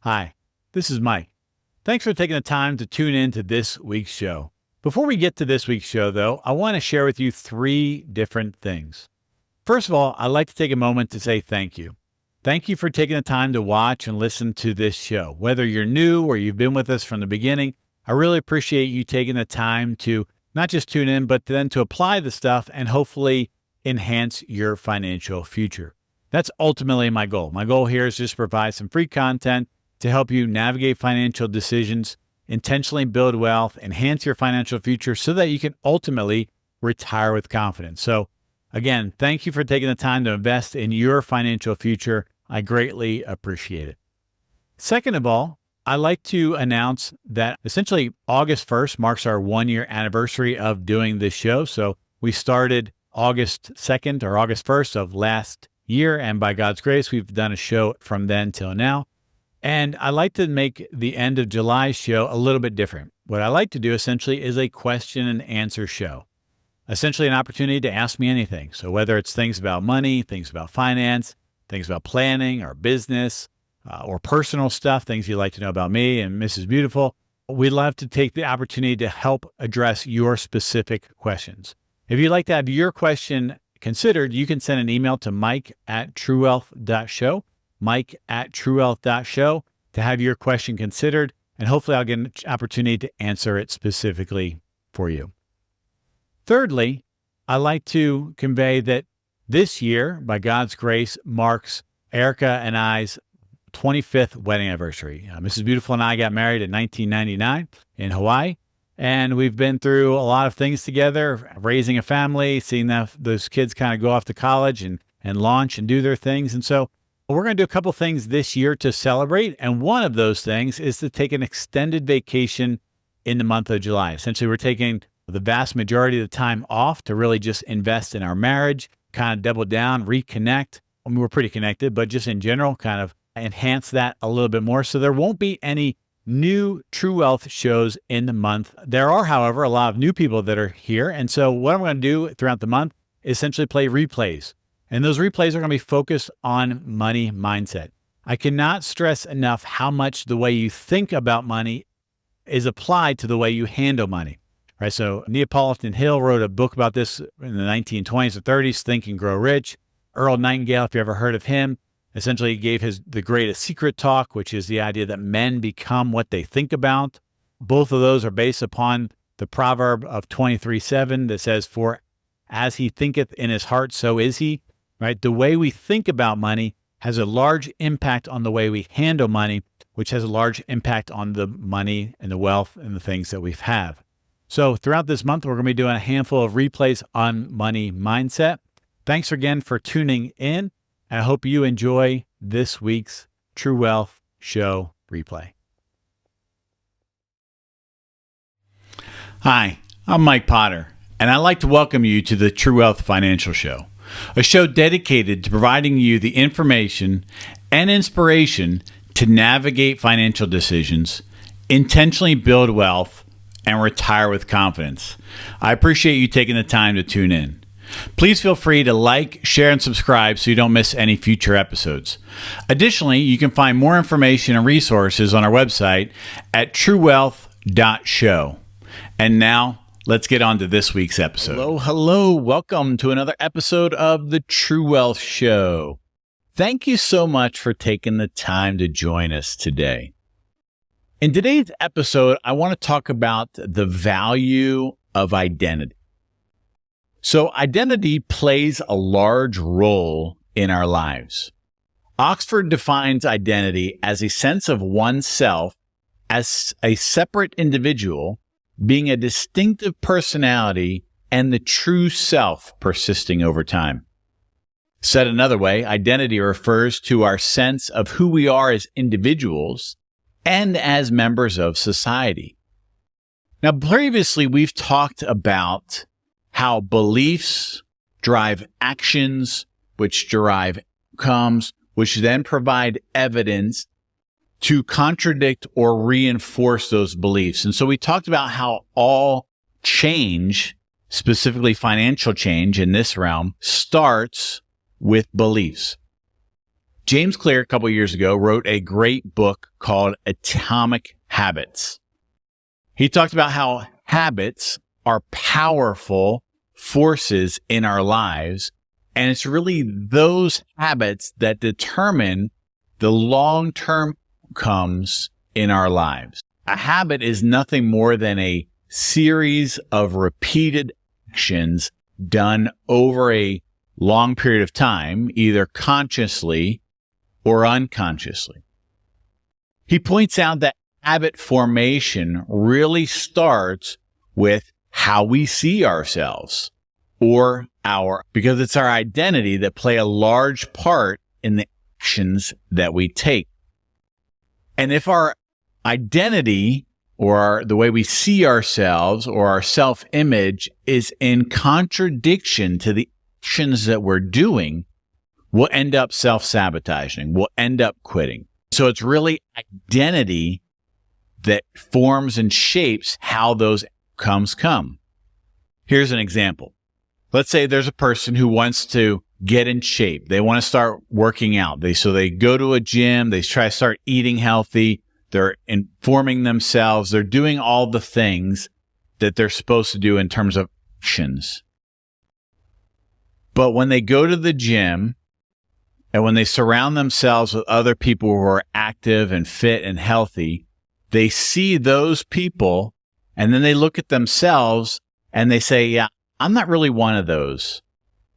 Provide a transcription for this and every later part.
Hi, this is Mike. Thanks for taking the time to tune in to this week's show. Before we get to this week's show, though, I want to share with you three different things. First of all, I'd like to take a moment to say thank you. Thank you for taking the time to watch and listen to this show. Whether you're new or you've been with us from the beginning, I really appreciate you taking the time to not just tune in, but then to apply the stuff and hopefully enhance your financial future. That's ultimately my goal. My goal here is just to provide some free content to help you navigate financial decisions, intentionally build wealth, enhance your financial future so that you can ultimately retire with confidence. So again, thank you for taking the time to invest in your financial future. I greatly appreciate it. Second of all, I'd like to announce that essentially August 1st marks our 1-year anniversary of doing this show. So we started August 2nd or August 1st of last year. And by God's grace, we've done a show from then till now. And I like to make the end of July show a little bit different. What I like to do essentially is a question and answer show. Essentially an opportunity to ask me anything. So whether it's things about money, things about finance, things about planning or business, or personal stuff, things you'd like to know about me and Mrs. Beautiful, we'd love to take the opportunity to help address your specific questions. If you'd like to have your question considered, you can send an email to mike@truewealth.show. mike@truewealth.show to have your question considered, and hopefully I'll get an opportunity to answer it specifically for you. Thirdly, I'd like to convey that this year, by God's grace, marks Erica and I's 25th wedding anniversary. Mrs. Beautiful and I got married in 1999 in Hawaii, and we've been through a lot of things together, raising a family, seeing those kids kind of go off to college and launch and do their things. And so we're going to do a couple things this year to celebrate. And one of those things is to take an extended vacation in the month of July. Essentially, we're taking the vast majority of the time off to really just invest in our marriage, kind of double down, reconnect. I mean, we're pretty connected, but just in general, kind of enhance that a little bit more. So there won't be any new True Wealth shows in the month. There are, however, a lot of new people that are here. And so what I'm going to do throughout the month is essentially play replays. And those replays are going to be focused on money mindset. I cannot stress enough how much the way you think about money is applied to the way you handle money. Right? So Neapolitan Hill wrote a book about this in the 1920s or 30s, Think and Grow Rich. Earl Nightingale, if you ever heard of him, essentially gave the greatest secret talk, which is the idea that men become what they think about. Both of those are based upon the proverb of 23:7 that says, "For as he thinketh in his heart, so is he." Right? The way we think about money has a large impact on the way we handle money, which has a large impact on the money and the wealth and the things that we have. So throughout this month, we're going to be doing a handful of replays on money mindset. Thanks again for tuning in. I hope you enjoy this week's True Wealth Show replay. Hi, I'm Mike Potter, and I'd like to welcome you to the True Wealth Financial Show, a show dedicated to providing you the information and inspiration to navigate financial decisions, intentionally build wealth, and retire with confidence. I appreciate you taking the time to tune in. Please feel free to like, share, and subscribe so you don't miss any future episodes. Additionally, you can find more information and resources on our website at truewealth.show. And now, let's get on to this week's episode. Hello. Welcome to another episode of the True Wealth Show. Thank you so much for taking the time to join us today. In today's episode, I want to talk about the value of identity. So identity plays a large role in our lives. Oxford defines identity as a sense of oneself as a separate individual, being a distinctive personality and the true self persisting over time. Said another way, identity refers to our sense of who we are as individuals and as members of society. Now, previously, we've talked about how beliefs drive actions, which drive outcomes, which then provide evidence to contradict or reinforce those beliefs. And so we talked about how all change, specifically financial change in this realm, starts with beliefs. James Clear, a couple of years ago, wrote a great book called Atomic Habits. He talked about how habits are powerful forces in our lives, and it's really those habits that determine the long-term outcomes in our lives. A habit is nothing more than a series of repeated actions done over a long period of time, either consciously or unconsciously. He points out that habit formation really starts with how we see ourselves because it's our identity that play a large part in the actions that we take. And if our identity or the way we see ourselves or our self-image is in contradiction to the actions that we're doing, we'll end up self-sabotaging. We'll end up quitting. So it's really identity that forms and shapes how those outcomes come. Here's an example. Let's say there's a person who wants to get in shape. They want to start working out. So they go to a gym. They try to start eating healthy. They're informing themselves. They're doing all the things that they're supposed to do in terms of actions. But when they go to the gym and when they surround themselves with other people who are active and fit and healthy, they see those people and then they look at themselves and they say, yeah, I'm not really one of those.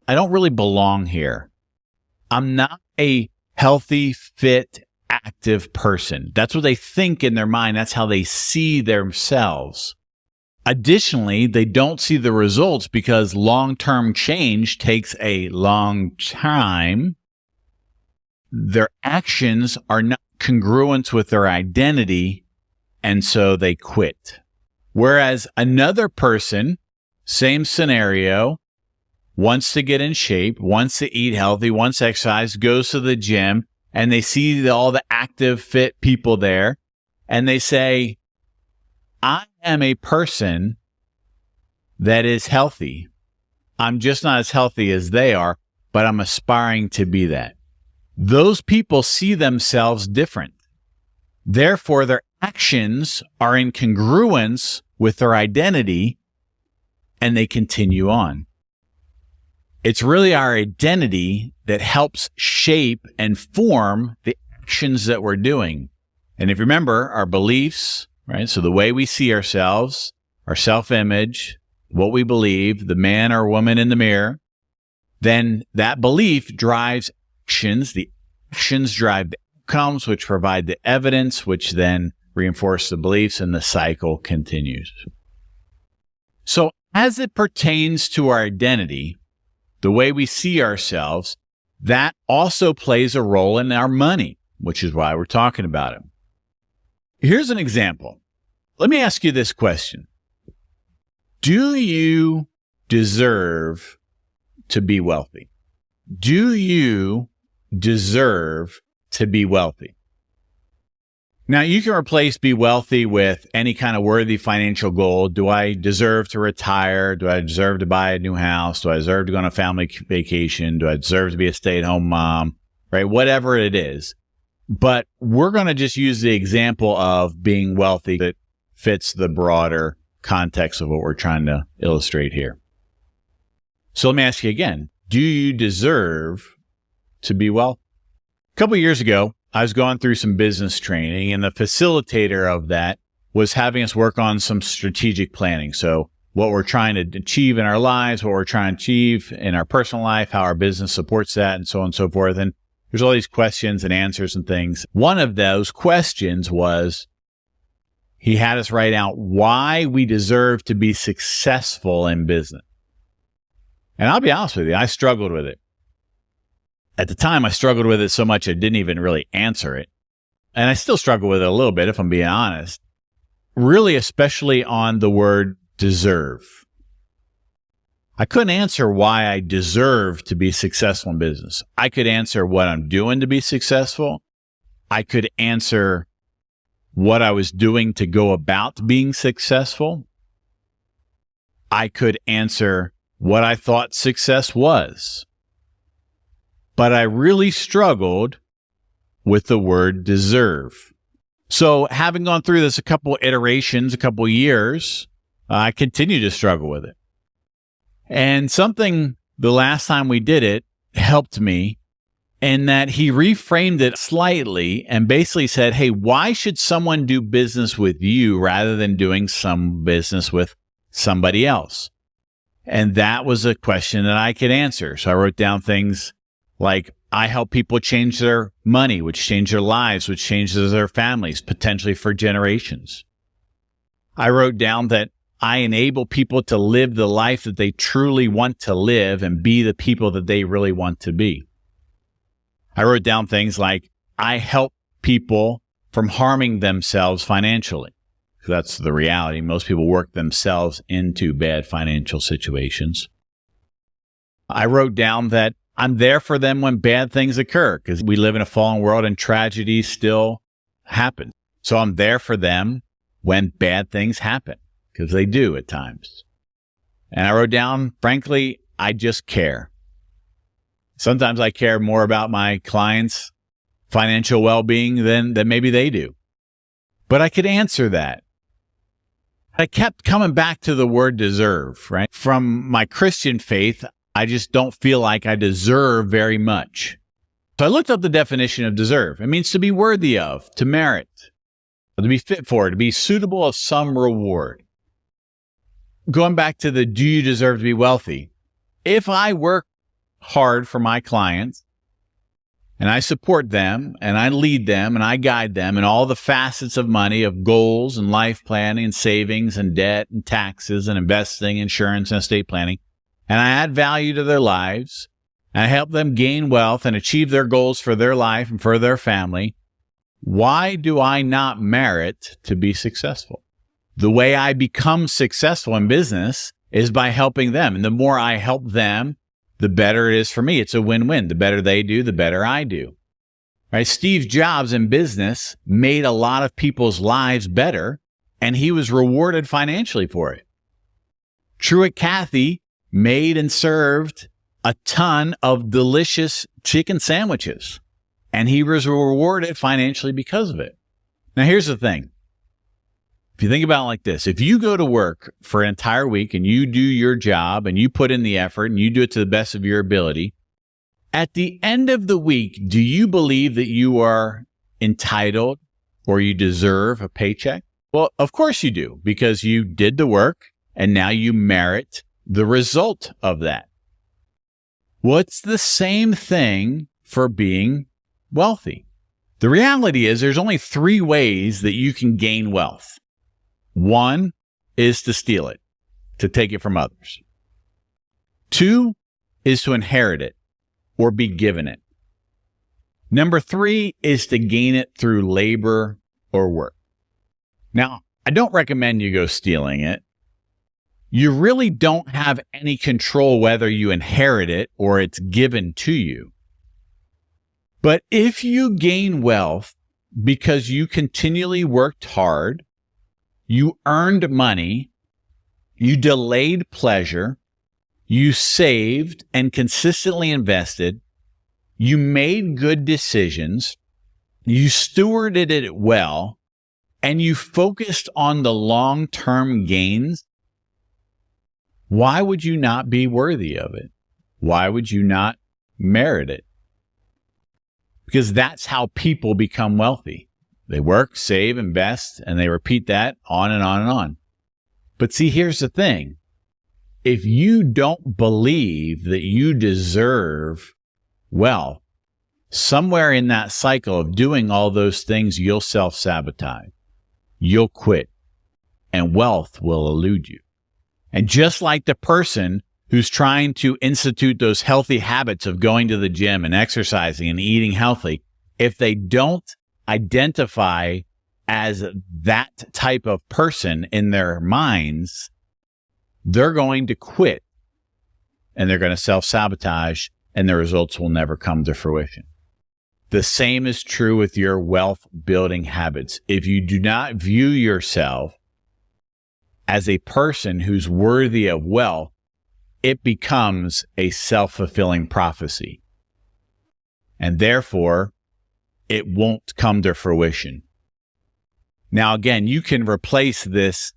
I don't really belong here. I'm not a healthy, fit, active person. That's what they think in their mind. That's how they see themselves. Additionally, they don't see the results because long-term change takes a long time. Their actions are not congruent with their identity, and so they quit. Whereas another person, same scenario, wants to get in shape, wants to eat healthy, wants to exercise, goes to the gym, and they see all the active, fit people there, and they say, I am a person that is healthy. I'm just not as healthy as they are, but I'm aspiring to be that. Those people see themselves different. Therefore, their actions are in congruence with their identity, and they continue on. It's really our identity that helps shape and form the actions that we're doing. And if you remember, our beliefs, right? So the way we see ourselves, our self-image, what we believe, the man or woman in the mirror, then that belief drives actions. The actions drive the outcomes, which provide the evidence, which then reinforce the beliefs, and the cycle continues. So as it pertains to our identity, the way we see ourselves, that also plays a role in our money, which is why we're talking about it. Here's an example. Let me ask you this question. Do you deserve to be wealthy? Do you deserve to be wealthy? Now, you can replace be wealthy with any kind of worthy financial goal. Do I deserve to retire? Do I deserve to buy a new house? Do I deserve to go on a family vacation? Do I deserve to be a stay-at-home mom? Right? Whatever it is. But we're going to just use the example of being wealthy that fits the broader context of what we're trying to illustrate here. So let me ask you again. Do you deserve to be wealthy? A couple of years ago, I was going through some business training, and the facilitator of that was having us work on some strategic planning. So what we're trying to achieve in our lives, what we're trying to achieve in our personal life, how our business supports that, and so on and so forth. And there's all these questions and answers and things. One of those questions was, he had us write out why we deserve to be successful in business. And I'll be honest with you, I struggled with it. At the time, I struggled with it so much I didn't even really answer it. And I still struggle with it a little bit, if I'm being honest. Really, especially on the word deserve. I couldn't answer why I deserve to be successful in business. I could answer what I'm doing to be successful. I could answer what I was doing to go about being successful. I could answer what I thought success was. But I really struggled with the word deserve. So having gone through this a couple iterations, a couple years, I continue to struggle with it. And something the last time we did it helped me in that he reframed it slightly and basically said, hey, why should someone do business with you rather than doing some business with somebody else? And that was a question that I could answer. So I wrote down things like, I help people change their money, which change their lives, which changes their families, potentially for generations. I wrote down that I enable people to live the life that they truly want to live and be the people that they really want to be. I wrote down things like, I help people from harming themselves financially. That's the reality. Most people work themselves into bad financial situations. I wrote down that I'm there for them when bad things occur, because we live in a fallen world and tragedies still happen. So I'm there for them when bad things happen, because they do at times. And I wrote down, frankly, I just care. Sometimes I care more about my clients' financial well-being than maybe they do. But I could answer that. I kept coming back to the word deserve, right? From my Christian faith, I just don't feel like I deserve very much. So I looked up the definition of deserve. It means to be worthy of, to merit, to be fit for, to be suitable of some reward. Going back to the do you deserve to be wealthy? If I work hard for my clients and I support them and I lead them and I guide them in all the facets of money, of goals and life planning and savings and debt and taxes and investing, insurance and estate planning, and I add value to their lives, and I help them gain wealth and achieve their goals for their life and for their family, why do I not merit to be successful? The way I become successful in business is by helping them. And the more I help them, the better it is for me. It's a win-win. The better they do, the better I do. Right? Steve Jobs in business made a lot of people's lives better, and he was rewarded financially for it. Truett Cathy made and served a ton of delicious chicken sandwiches, and he was rewarded financially because of it. Now, here's the thing. If you think about it like this, if you go to work for an entire week and you do your job and you put in the effort and you do it to the best of your ability, at the end of the week, do you believe that you are entitled or you deserve a paycheck? Well, of course you do, because you did the work and now you merit the result of that. Well, it's the same thing for being wealthy. The reality is there's only 3 ways that you can gain wealth. One is to steal it, to take it from others. 2 is to inherit it or be given it. Number 3 is to gain it through labor or work. Now, I don't recommend you go stealing it. You really don't have any control whether you inherit it or it's given to you. But if you gain wealth because you continually worked hard, you earned money, you delayed pleasure, you saved and consistently invested, you made good decisions, you stewarded it well, and you focused on the long-term gains, why would you not be worthy of it? Why would you not merit it? Because that's how people become wealthy. They work, save, invest, and they repeat that on and on and on. But see, here's the thing. If you don't believe that you deserve wealth, somewhere in that cycle of doing all those things, you'll self-sabotage. You'll quit, and wealth will elude you. And just like the person who's trying to institute those healthy habits of going to the gym and exercising and eating healthy, if they don't identify as that type of person in their minds, they're going to quit and they're going to self-sabotage, and the results will never come to fruition. The same is true with your wealth building habits. If you do not view yourself as a person who's worthy of wealth, it becomes a self-fulfilling prophecy. And therefore, it won't come to fruition. Now, again, you can replace this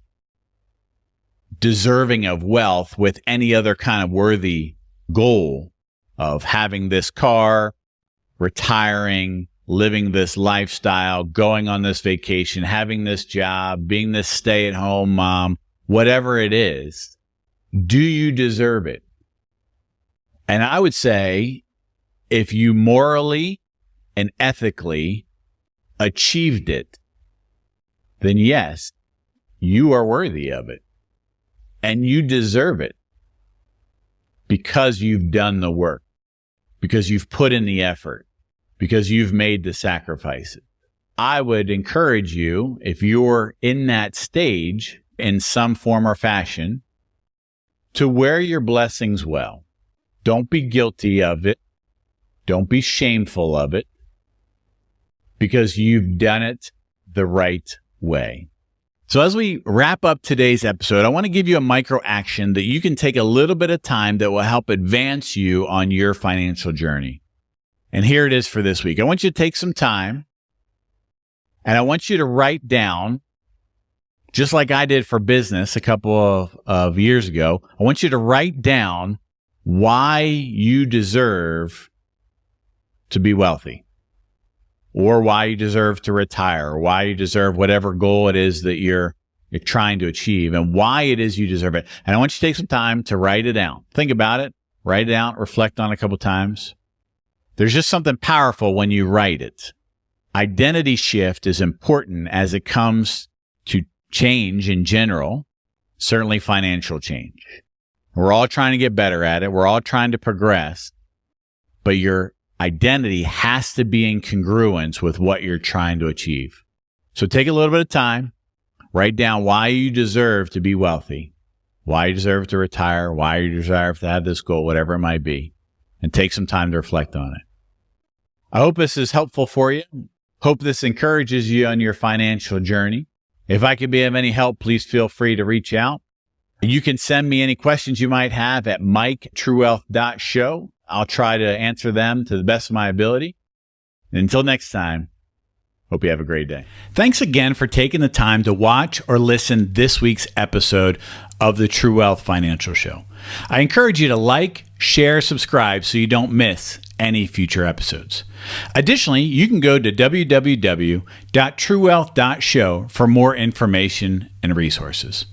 deserving of wealth with any other kind of worthy goal of having this car, retiring, living this lifestyle, going on this vacation, having this job, being this stay-at-home mom, whatever it is. Do you deserve it? And I would say if you morally and ethically achieved it, then yes, you are worthy of it. And you deserve it because you've done the work, because you've put in the effort, because you've made the sacrifices. I would encourage you, if you're in that stage in some form or fashion, to wear your blessings well. Don't be guilty of it. Don't be shameful of it, because you've done it the right way. So as we wrap up today's episode, I want to give you a micro action that you can take a little bit of time that will help advance you on your financial journey. And here it is for this week. I want you to take some time, and I want you to write down, just like I did for business a couple of years ago, I want you to write down why you deserve to be wealthy, or why you deserve to retire, or why you deserve whatever goal it is that you're trying to achieve, and why it is you deserve it. And I want you to take some time to write it down. Think about it, write it out, reflect on it a couple times. There's just something powerful when you write it. Identity shift is important as it comes to change in general, certainly financial change. We're all trying to get better at it. We're all trying to progress, but your identity has to be in congruence with what you're trying to achieve. So take a little bit of time, write down why you deserve to be wealthy, why you deserve to retire, why you deserve to have this goal, whatever it might be, and take some time to reflect on it. I hope this is helpful for you. Hope this encourages you on your financial journey. If I could be of any help, please feel free to reach out. You can send me any questions you might have at mike@truewealth.show. I'll try to answer them to the best of my ability. And until next time, hope you have a great day. Thanks again for taking the time to watch or listen this week's episode of the True Wealth Financial Show. I encourage you to like, share, subscribe so you don't miss any future episodes. Additionally, you can go to www.truewealth.show for more information and resources.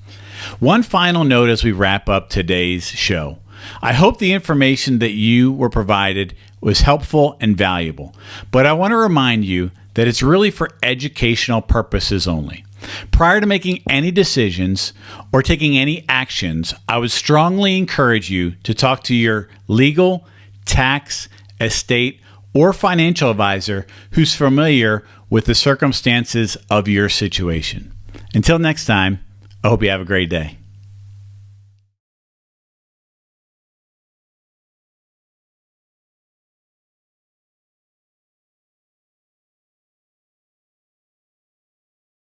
One final note as we wrap up today's show. I hope the information that you were provided was helpful and valuable, but I want to remind you that it's really for educational purposes only. Prior to making any decisions or taking any actions, I would strongly encourage you to talk to your legal, tax, estate, or financial advisor who's familiar with the circumstances of your situation. Until next time, I hope you have a great day.